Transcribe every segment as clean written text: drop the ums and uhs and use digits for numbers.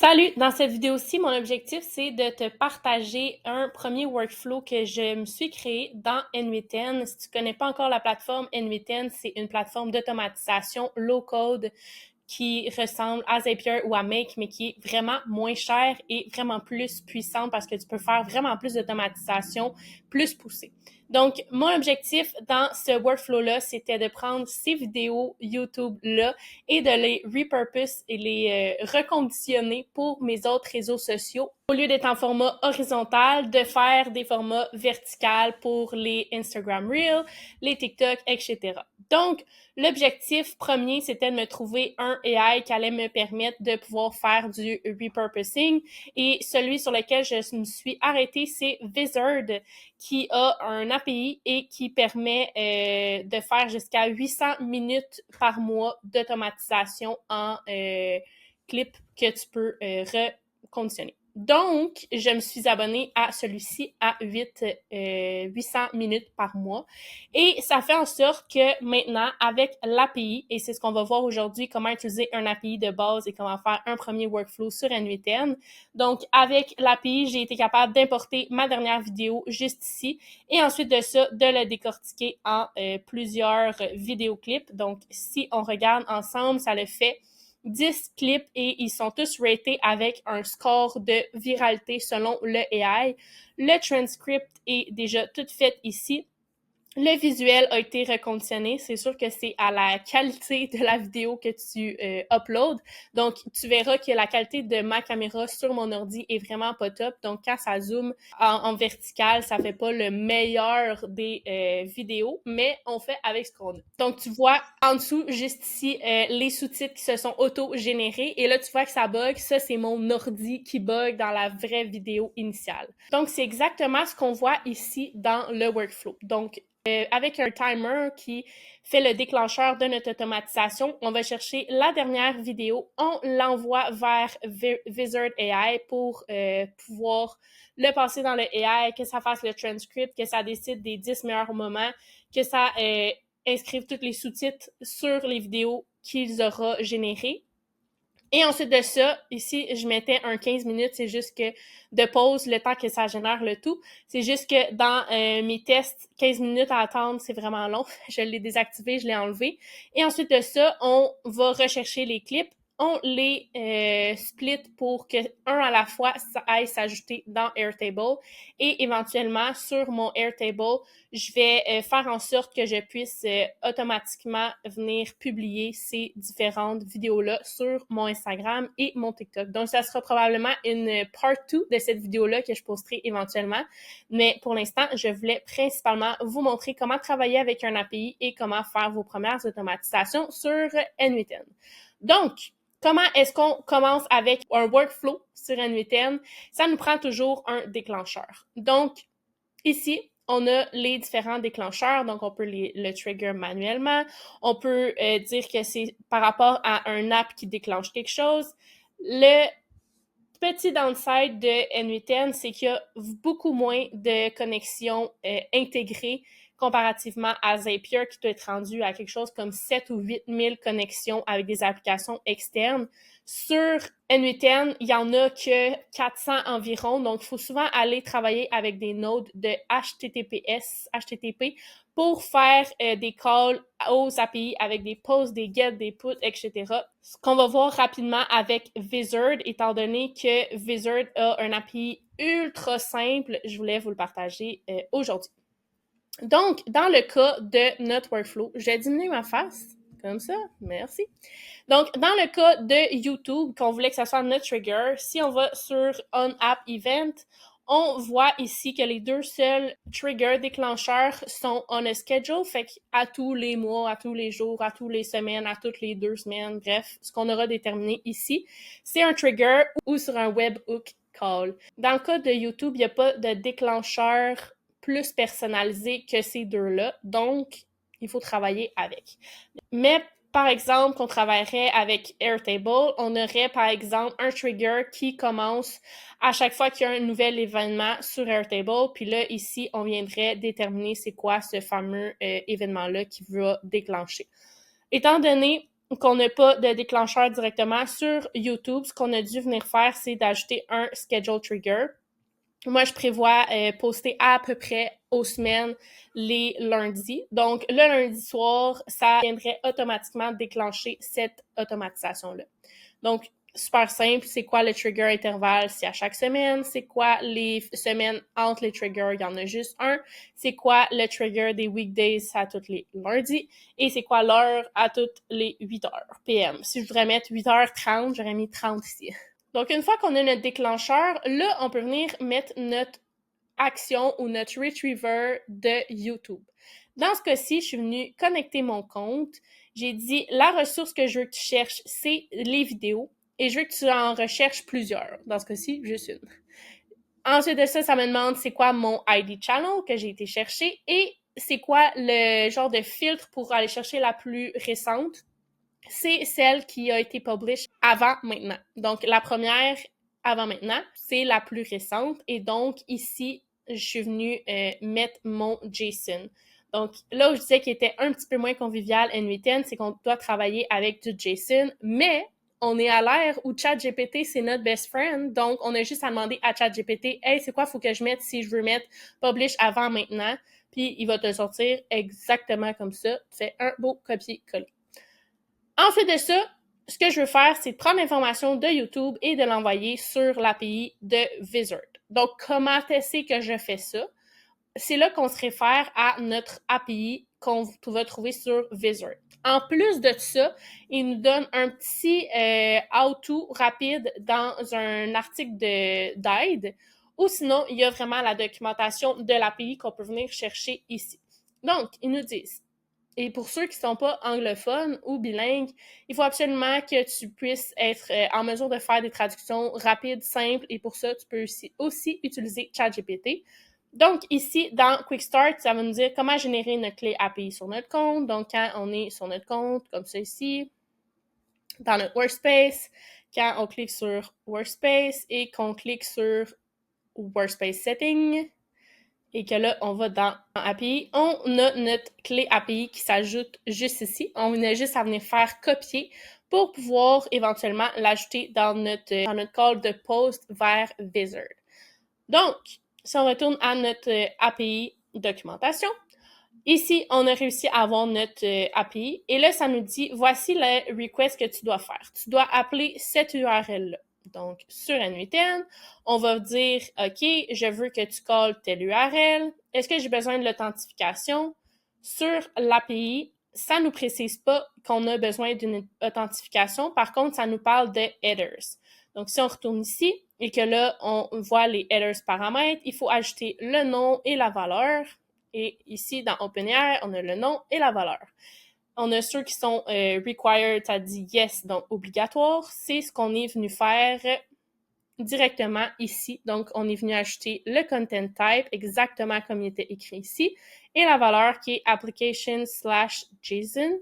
Salut! Dans cette vidéo-ci, mon objectif, c'est de te partager un premier workflow que je me suis créé dans N8N. Si tu connais pas encore la plateforme N8N, c'est une plateforme d'automatisation low-code qui ressemble à Zapier ou à Make, mais qui est vraiment moins chère et vraiment plus puissante parce que tu peux faire vraiment plus d'automatisation plus poussée. Donc, mon objectif dans ce workflow-là, c'était de prendre ces vidéos YouTube-là et de les repurpose et les reconditionner pour mes autres réseaux sociaux. Au lieu d'être en format horizontal, de faire des formats verticaux pour les Instagram Reels, les TikTok, etc. Donc, l'objectif premier, c'était de me trouver un AI qui allait me permettre de pouvoir faire du repurposing. Et celui sur lequel je me suis arrêtée, c'est Vizard, qui a un API et qui permet de faire jusqu'à 800 minutes par mois d'automatisation en clip que tu peux reconditionner. Donc, je me suis abonnée à celui-ci à 800 minutes par mois. Et ça fait en sorte que maintenant, avec l'API, et c'est ce qu'on va voir aujourd'hui, comment utiliser un API de base et comment faire un premier workflow sur N8N. Donc, avec l'API, j'ai été capable d'importer ma dernière vidéo juste ici et ensuite de ça, de le décortiquer en plusieurs vidéoclips. Donc, si on regarde ensemble, ça le fait 10 clips et ils sont tous ratés avec un score de viralité selon le AI. Le transcript est déjà tout fait ici. Le visuel a été reconditionné. C'est sûr que c'est à la qualité de la vidéo que tu uploads. Donc, tu verras que la qualité de ma caméra sur mon ordi est vraiment pas top. Donc, quand ça zoome en vertical, ça fait pas le meilleur des vidéos, mais on fait avec ce qu'on a. Donc, tu vois en dessous, juste ici, les sous-titres qui se sont auto-générés. Et là, tu vois que ça bug. Ça, c'est mon ordi qui bug dans la vraie vidéo initiale. Donc, c'est exactement ce qu'on voit ici dans le workflow. Donc, avec un timer qui fait le déclencheur de notre automatisation, on va chercher la dernière vidéo, on l'envoie vers Vizard AI pour pouvoir le passer dans le AI, que ça fasse le transcript, que ça décide des 10 meilleurs moments, que ça inscrive tous les sous-titres sur les vidéos qu'ils aura générées. Et ensuite de ça, ici, je mettais un 15 minutes, c'est juste que de pause, le temps que ça génère le tout. C'est juste que dans mes tests, 15 minutes à attendre, c'est vraiment long. Je l'ai désactivé, je l'ai enlevé. Et ensuite de ça, on va rechercher les clips. On les split pour que un à la fois ça aille s'ajouter dans Airtable. Et éventuellement, sur mon Airtable, je vais faire en sorte que je puisse automatiquement venir publier ces différentes vidéos-là sur mon Instagram et mon TikTok. Donc, ça sera probablement une part 2 de cette vidéo-là que je posterai éventuellement. Mais pour l'instant, je voulais principalement vous montrer comment travailler avec un API et comment faire vos premières automatisations sur N8N. Donc, comment est-ce qu'on commence avec un workflow sur N8N? Ça nous prend toujours un déclencheur. Donc, ici, on a les différents déclencheurs, donc on peut le trigger manuellement. On peut dire que c'est par rapport à un app qui déclenche quelque chose. Le petit downside de N8N, c'est qu'il y a beaucoup moins de connexions intégrées comparativement à Zapier qui doit être rendu à quelque chose comme 7 ou 8 000 connexions avec des applications externes. Sur N8N, il y en a que 400 environ, donc il faut souvent aller travailler avec des nodes de HTTP pour faire des calls aux API avec des posts, des get, des puts, etc. Ce qu'on va voir rapidement avec Vizard, étant donné que Vizard a un API ultra simple, je voulais vous le partager aujourd'hui. Donc, dans le cas de notre workflow, je vais diminuer ma face, comme ça, merci. Donc, dans le cas de YouTube, qu'on voulait que ça soit notre trigger, si on va sur On App Event, on voit ici que les deux seuls triggers déclencheurs sont on a schedule, fait qu'à tous les mois, à tous les jours, à toutes les semaines, à toutes les 2 semaines, bref, ce qu'on aura déterminé ici, c'est un trigger ou sur un webhook call. Dans le cas de YouTube, il n'y a pas de déclencheur plus personnalisé que ces deux-là, donc il faut travailler avec. Mais par exemple, qu'on travaillerait avec Airtable, on aurait par exemple un trigger qui commence à chaque fois qu'il y a un nouvel événement sur Airtable. Puis là, ici, on viendrait déterminer c'est quoi ce fameux événement-là qui va déclencher. Étant donné qu'on n'a pas de déclencheur directement sur YouTube, ce qu'on a dû venir faire, c'est d'ajouter un schedule trigger. Moi, je prévois poster à peu près aux semaines les lundis. Donc, le lundi soir, ça viendrait automatiquement déclencher cette automatisation-là. Donc, super simple, c'est quoi le trigger intervalle? C'est à chaque semaine. C'est quoi les semaines entre les triggers? Il y en a juste un. C'est quoi le trigger des weekdays à tous les lundis? Et c'est quoi l'heure à toutes les 8h PM? Si je voudrais mettre 8h30, j'aurais mis 30 ici. Donc, une fois qu'on a notre déclencheur, là, on peut venir mettre notre action ou notre retriever de YouTube. Dans ce cas-ci, je suis venue connecter mon compte. J'ai dit, la ressource que je veux que tu cherches, c'est les vidéos. Et je veux que tu en recherches plusieurs. Dans ce cas-ci, juste une. Ensuite de ça, ça me demande c'est quoi mon ID channel que j'ai été chercher et c'est quoi le genre de filtre pour aller chercher la plus récente. C'est celle qui a été published avant maintenant. Donc, la première avant maintenant, c'est la plus récente. Et donc, ici, je suis venue mettre mon JSON. Donc, là où je disais qu'il était un petit peu moins convivial N8N, c'est qu'on doit travailler avec du JSON, mais on est à l'ère où ChatGPT, c'est notre best friend. Donc, on a juste à demander à ChatGPT, « Hey, c'est quoi faut que je mette si je veux mettre publish avant maintenant? » Puis, il va te sortir exactement comme ça. Tu fais un beau copier-coller. Ensuite de ça, ce que je veux faire, c'est de prendre l'information de YouTube et de l'envoyer sur l'API de Vizard. Donc, comment est-ce que je fais ça? C'est là qu'on se réfère à notre API qu'on va trouver sur Vizard. En plus de ça, il nous donne un petit how-to rapide dans un article d'aide, ou sinon, il y a vraiment la documentation de l'API qu'on peut venir chercher ici. Donc, ils nous disent, et pour ceux qui ne sont pas anglophones ou bilingues, il faut absolument que tu puisses être en mesure de faire des traductions rapides, simples, et pour ça, tu peux aussi utiliser ChatGPT. Donc, ici, dans Quick Start, ça va nous dire comment générer une clé API sur notre compte. Donc, quand on est sur notre compte, comme ça ici, dans notre Workspace, quand on clique sur Workspace et qu'on clique sur Workspace Setting, et que là, on va dans API, on a notre clé API qui s'ajoute juste ici. On a juste à venir faire copier pour pouvoir éventuellement l'ajouter dans notre call de post vers Vizard. Donc, si on retourne à notre API documentation, ici, on a réussi à avoir notre API. Et là, ça nous dit, voici le request que tu dois faire. Tu dois appeler cette URL-là. Donc, sur N8N, on va dire, OK, je veux que tu calls telle URL. Est-ce que j'ai besoin de l'authentification? Sur l'API, ça ne nous précise pas qu'on a besoin d'une authentification. Par contre, ça nous parle de headers. Donc, si on retourne ici et que là, on voit les headers paramètres, il faut ajouter le nom et la valeur. Et ici, dans OpenAI, on a le nom et la valeur. On a ceux qui sont required, ça dit yes, donc obligatoire. C'est ce qu'on est venu faire directement ici. Donc, on est venu ajouter le content type exactement comme il était écrit ici et la valeur qui est application/JSON.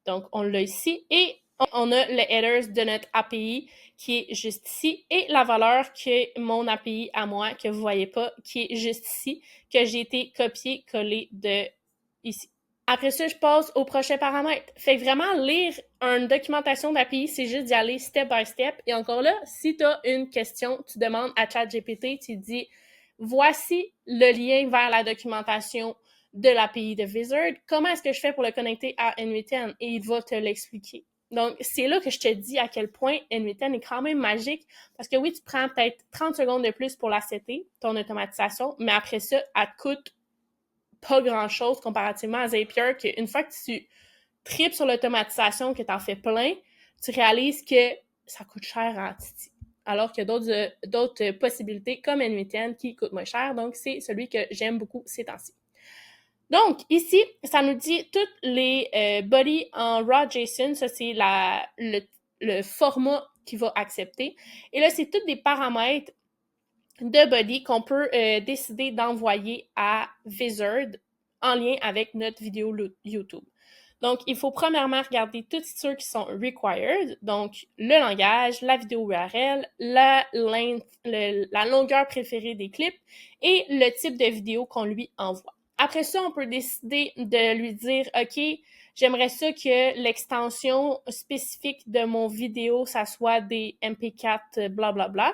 Donc, on l'a ici et on a le headers de notre API qui est juste ici et la valeur que mon API à moi, que vous voyez pas, qui est juste ici, que j'ai été copié-collé de ici. Après ça, je passe au prochain paramètre. Fait que vraiment, lire une documentation d'API, c'est juste d'y aller step by step. Et encore là, si tu as une question, tu demandes à ChatGPT, tu dis « Voici le lien vers la documentation de l'API de Vizard. Comment est-ce que je fais pour le connecter à N8N? » Et il va te l'expliquer. Donc, c'est là que je te dis à quel point N8N est quand même magique. Parce que oui, tu prends peut-être 30 secondes de plus pour la setter, ton automatisation, mais après ça, elle te coûte pas grand-chose comparativement à Zapier, qu'une fois que tu tripes sur l'automatisation, que tu en fais plein, tu réalises que ça coûte cher en titi. Alors qu'il y a d'autres possibilités comme N8N qui coûtent moins cher. Donc, c'est celui que j'aime beaucoup ces temps-ci. Donc, ici, ça nous dit toutes les bodies en raw JSON. Ça, c'est le format qu'il va accepter. Et là, c'est tous des paramètres de body qu'on peut décider d'envoyer à Vizard en lien avec notre vidéo YouTube. Donc, il faut premièrement regarder tous ceux qui sont required, donc le langage, la vidéo URL, la longueur préférée des clips et le type de vidéo qu'on lui envoie. Après ça, on peut décider de lui dire, OK, J'aimerais ça que l'extension spécifique de mon vidéo, ça soit des MP4 blablabla.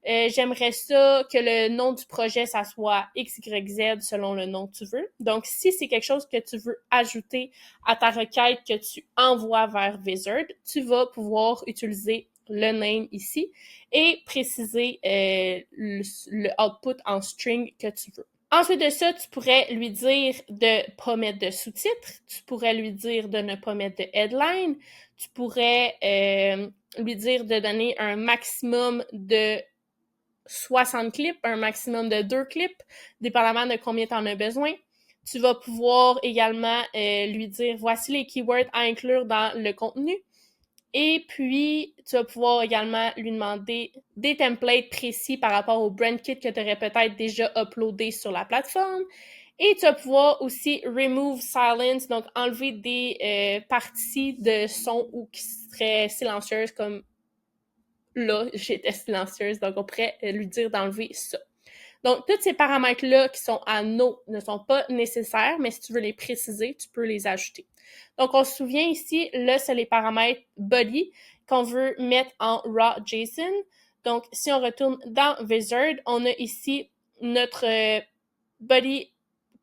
J'aimerais ça que le nom du projet, ça soit XYZ selon le nom que tu veux. Donc, si c'est quelque chose que tu veux ajouter à ta requête que tu envoies vers Vizard, tu vas pouvoir utiliser le name ici et préciser le output en string que tu veux. Ensuite de ça, tu pourrais lui dire de pas mettre de sous-titres, tu pourrais lui dire de ne pas mettre de headline, tu pourrais lui dire de donner un maximum de 60 clips, un maximum de 2 clips, dépendamment de combien tu en as besoin. Tu vas pouvoir également lui dire voici les keywords à inclure dans le contenu. Et puis, tu vas pouvoir également lui demander des templates précis par rapport au brand kit que tu aurais peut-être déjà uploadé sur la plateforme. Et tu vas pouvoir aussi remove silence, donc enlever des parties de son ou qui seraient silencieuses comme là, j'étais silencieuse, donc on pourrait lui dire d'enlever ça. Donc, tous ces paramètres-là qui sont à no ne sont pas nécessaires, mais si tu veux les préciser, tu peux les ajouter. Donc, on se souvient ici, là, c'est les paramètres body qu'on veut mettre en raw JSON. Donc, si on retourne dans Vizard, on a ici notre body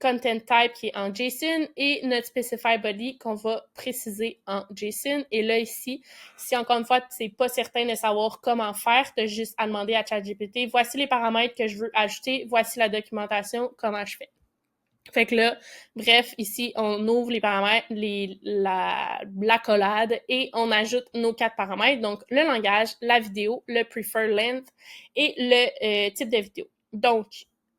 content type qui est en JSON et notre specify body qu'on va préciser en JSON. Et là, ici, si encore une fois, tu n'es pas certain de savoir comment faire, tu as juste à demander à ChatGPT, voici les paramètres que je veux ajouter, voici la documentation, comment je fais. Fait que là, bref, ici, on ouvre les paramètres, l'accolade et on ajoute nos 4 paramètres, donc le langage, la vidéo, le prefer length et le type de vidéo. Donc,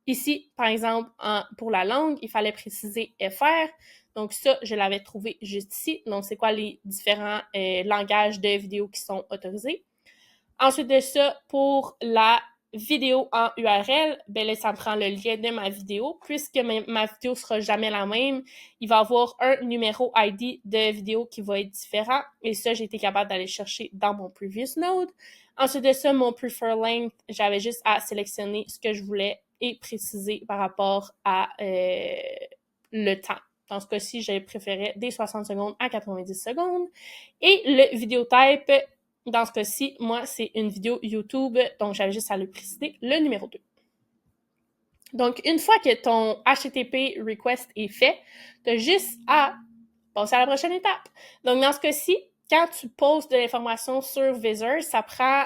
ici, par exemple, pour la langue, il fallait préciser FR. Donc ça, je l'avais trouvé juste ici. Donc, c'est quoi les différents langages de vidéo qui sont autorisés. Ensuite de ça, pour la vidéo en URL, ben là, ça me prend le lien de ma vidéo. Puisque ma vidéo sera jamais la même, il va y avoir un numéro ID de vidéo qui va être différent. Et ça, j'ai été capable d'aller chercher dans mon previous node. Ensuite de ça, mon prefer length, j'avais juste à sélectionner ce que je voulais et préciser par rapport à le temps. Dans ce cas-ci, j'ai préféré des 60 secondes à 90 secondes. Et le vidéo type, dans ce cas-ci, moi, c'est une vidéo YouTube, donc j'avais juste à le préciser, le numéro 2. Donc, une fois que ton HTTP request est fait, tu as juste à passer à la prochaine étape. Donc, dans ce cas-ci, quand tu poses de l'information sur Vizard, ça prend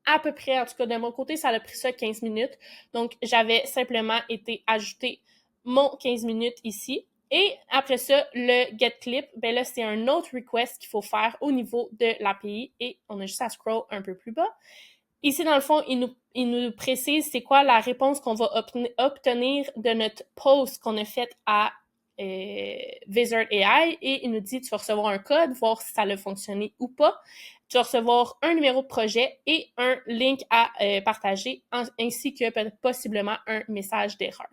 à peu près, en tout cas de mon côté, ça a pris ça 15 minutes. Donc, j'avais simplement été ajouter mon 15 minutes ici. Et après ça, le getClip, ben là, c'est un autre request qu'il faut faire au niveau de l'API et on a juste à scroll un peu plus bas. Ici, dans le fond, il nous précise c'est quoi la réponse qu'on va obtenir de notre post qu'on a fait à Vizard AI et il nous dit tu vas recevoir un code, voir si ça a fonctionné ou pas. Tu vas recevoir un numéro de projet et un link à partager ainsi que possiblement un message d'erreur.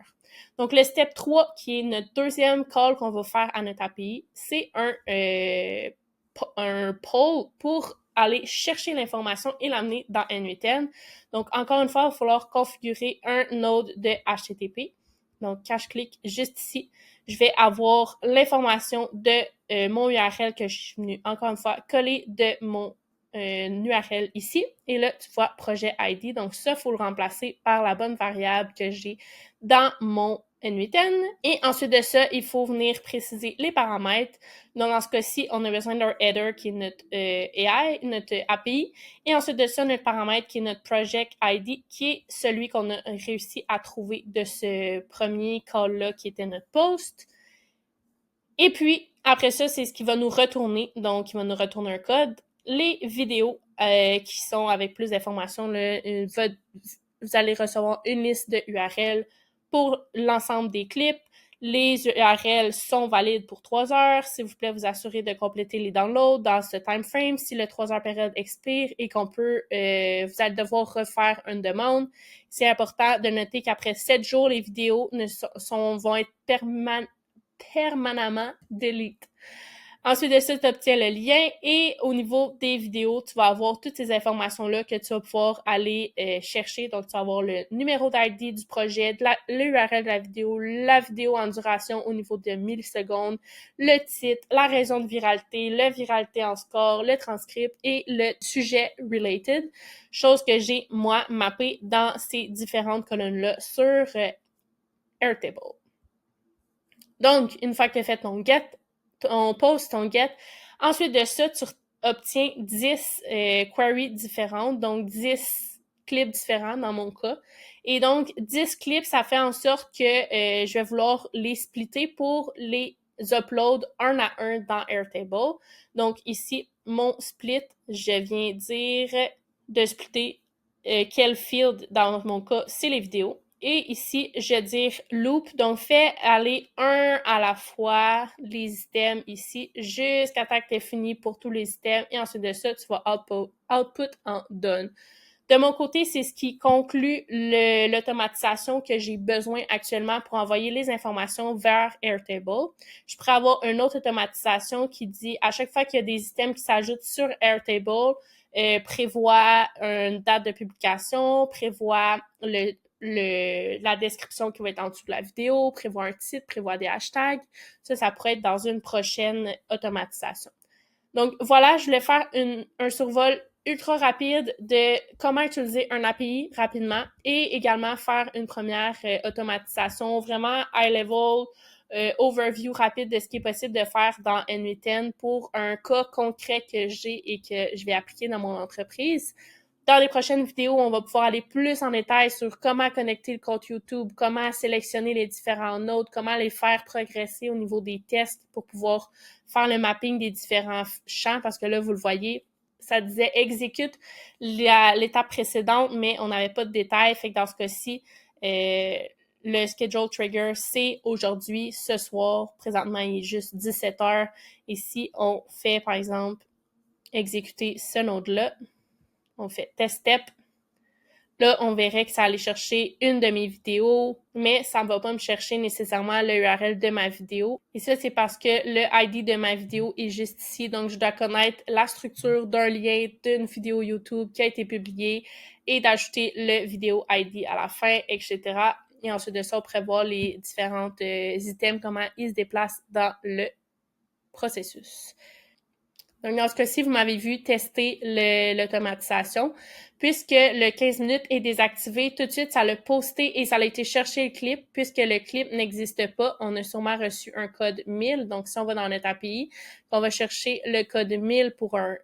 Donc, le step 3, qui est notre deuxième call qu'on va faire à notre API, c'est un poll pour aller chercher l'information et l'amener dans N8N. Donc, encore une fois, il va falloir configurer un node de HTTP. Donc, quand je clique juste ici, je vais avoir l'information de mon URL que je suis venue, encore une fois, coller de mon URL ici. Et là, tu vois projet ID. Donc, ça, il faut le remplacer par la bonne variable que j'ai dans mon N8N. Et ensuite de ça, il faut venir préciser les paramètres. Donc, dans ce cas-ci, on a besoin d'un header qui est notre AI, notre API. Et ensuite de ça, notre paramètre qui est notre project ID, qui est celui qu'on a réussi à trouver de ce premier call-là qui était notre post. Et puis, après ça, c'est ce qui va nous retourner. Donc, il va nous retourner un code. Les vidéos qui sont avec plus d'informations, vous allez recevoir une liste de URL pour l'ensemble des clips. Les URL sont valides pour 3 heures. S'il vous plaît, vous assurez de compléter les downloads dans ce time frame. Si le 3 heures période expire et qu'on peut, vous allez devoir refaire une demande, c'est important de noter qu'après 7 jours, les vidéos vont être permanemment delete. Ensuite de ça, tu obtiens le lien et au niveau des vidéos, tu vas avoir toutes ces informations-là que tu vas pouvoir aller chercher. Donc, tu vas avoir le numéro d'ID du projet, l'URL de la vidéo en duration au niveau de millisecondes, le titre, la raison de viralité, le viralité en score, le transcript et le sujet related. Chose que j'ai, moi, mappé dans ces différentes colonnes-là sur Airtable. Donc, une fois que tu as fait ton get, ton post, ton get, ensuite de ça, tu obtiens 10 queries différentes, donc 10 clips différents dans mon cas. Et donc, 10 clips, ça fait en sorte que je vais vouloir les splitter pour les upload un à un dans Airtable. Donc, ici, mon split, je viens dire de splitter quel field, dans mon cas, c'est les vidéos. Et ici, je vais dire loop. Donc, fais aller un à la fois les items ici jusqu'à temps que tu aies fini pour tous les items. Et ensuite de ça, tu vas output en done. De mon côté, c'est ce qui conclut l'automatisation que j'ai besoin actuellement pour envoyer les informations vers Airtable. Je pourrais avoir une autre automatisation qui dit à chaque fois qu'il y a des items qui s'ajoutent sur Airtable, prévoit une date de publication, prévoit la description qui va être en dessous de la vidéo, prévoit un titre, prévoit des hashtags. Ça pourrait être dans une prochaine automatisation. Donc voilà, je voulais faire un survol ultra rapide de comment utiliser un API rapidement et également faire une première automatisation vraiment high level, overview rapide de ce qui est possible de faire dans N8N pour un cas concret que j'ai et que je vais appliquer dans mon entreprise. Dans les prochaines vidéos, on va pouvoir aller plus en détail sur comment connecter le compte YouTube, comment sélectionner les différents nodes, comment les faire progresser au niveau des tests pour pouvoir faire le mapping des différents champs, parce que là, vous le voyez, ça disait exécute l'étape précédente, mais on n'avait pas de détails. Fait que dans ce cas-ci, le schedule trigger, c'est aujourd'hui, ce soir. Présentement, il est juste 17 heures. Et si on fait, par exemple, exécuter ce node-là, on fait test step. Là, on verrait que ça allait chercher une de mes vidéos, mais ça ne va pas me chercher nécessairement le URL de ma vidéo. Et ça, c'est parce que le ID de ma vidéo est juste ici. Donc, je dois connaître la structure d'un lien d'une vidéo YouTube qui a été publiée et d'ajouter le vidéo ID à la fin, etc. Et ensuite de ça, on prévoit les différentes items, comment ils se déplacent dans le processus. Donc, dans ce cas-ci, vous m'avez vu tester l'automatisation. Puisque le 15 minutes est désactivé, tout de suite, ça l'a posté et ça a été chercher le clip. Puisque le clip n'existe pas, on a sûrement reçu un code 1000. Donc, si on va dans notre API, on va chercher le code 1000 pour un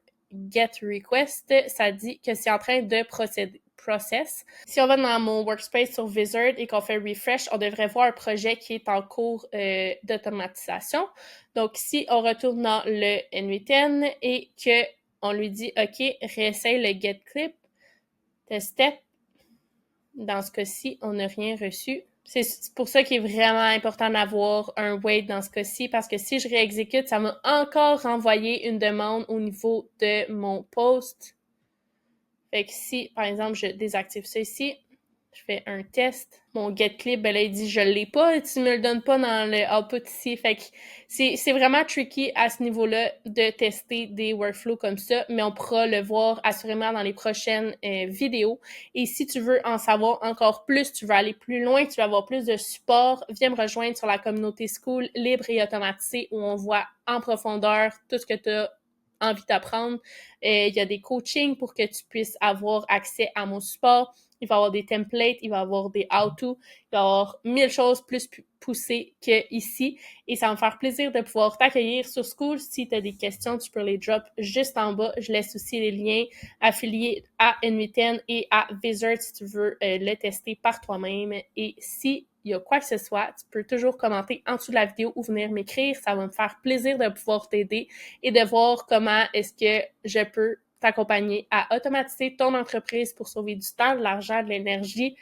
GET request, ça dit que c'est en train de process. Si on va dans mon workspace sur Wizard et qu'on fait refresh, on devrait voir un projet qui est en cours d'automatisation. Donc, si on retourne dans le N8N et qu'on lui dit « OK, réessaye le get clip », test step, dans ce cas-ci, on n'a rien reçu. C'est pour ça qu'il est vraiment important d'avoir un wait dans ce cas-ci, parce que si je réexécute, ça m'a encore renvoyé une demande au niveau de mon post. Fait que si, par exemple, je désactive ça ici, je fais un test, mon get clip, ben là, il dit « je l'ai pas, tu me le donnes pas dans le output ici ». Fait que c'est vraiment tricky à ce niveau-là de tester des workflows comme ça, mais on pourra le voir assurément dans les prochaines vidéos. Et si tu veux en savoir encore plus, tu veux aller plus loin, tu veux avoir plus de support, viens me rejoindre sur la communauté Skool libre et automatisée où on voit en profondeur tout ce que tu as envie d'apprendre. Il y a des coachings pour que tu puisses avoir accès à mon support. Il va y avoir des templates, il va y avoir des how-to, il va y avoir 1000 choses plus poussées qu'ici. Et ça va me faire plaisir de pouvoir t'accueillir sur Skool. Si tu as des questions, tu peux les drop juste en bas. Je laisse aussi les liens affiliés à N8N et à Wizard si tu veux le tester par toi-même. Et si il y a quoi que ce soit, tu peux toujours commenter en dessous de la vidéo ou venir m'écrire. Ça va me faire plaisir de pouvoir t'aider et de voir comment est-ce que je peux t'accompagner à automatiser ton entreprise pour sauver du temps, de l'argent, de l'énergie,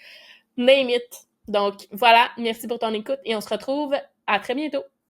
name it. Donc voilà, merci pour ton écoute et on se retrouve à très bientôt.